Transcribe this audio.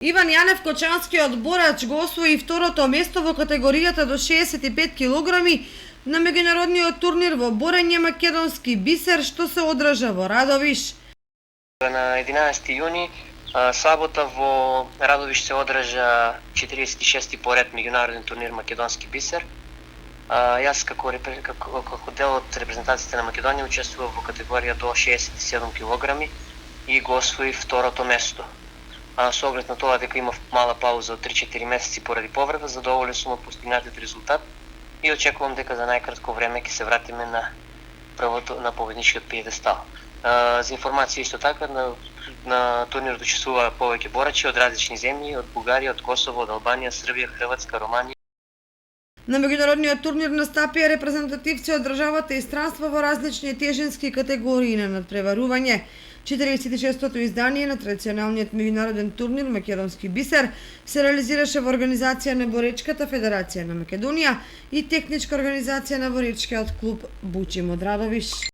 Иван Јанев, кочанскиот борач, го освои второто место во категоријата до 65 килограми на меѓународниот турнир во борење македонски бисер, што се одржа во Радовиш. На 11 јуни, сабота во Радовиш се одржа 46-ти поред меѓународен турнир македонски бисер. Јас како дел од репрезентацијата на Македонија учествував во категорија до 67 килограми и го освоив второто место. Со оглед на тоа дека имав мала пауза од 3-4 месеци поради повреда, задоволен сум од постигнатиот резултат и очекувам дека за најкратко време ќе се вратиме на победничкиот пиедестал. За информација исто така, на турнирот учествува повеќе борачи од различни земји, од Бугарија, од Косово, од Албанија, Србија, Хрватска, Романија. На меѓународниот турнир настапија репрезентативци од државата и странство во различни тежински категории на надпреварување. 46-тото издание на традиционалниот меѓународен турнир македонски бисер се реализираше во организација на Боречката федерација на Македонија и техничка организација на боречкиот клуб Бучим од Радовиш.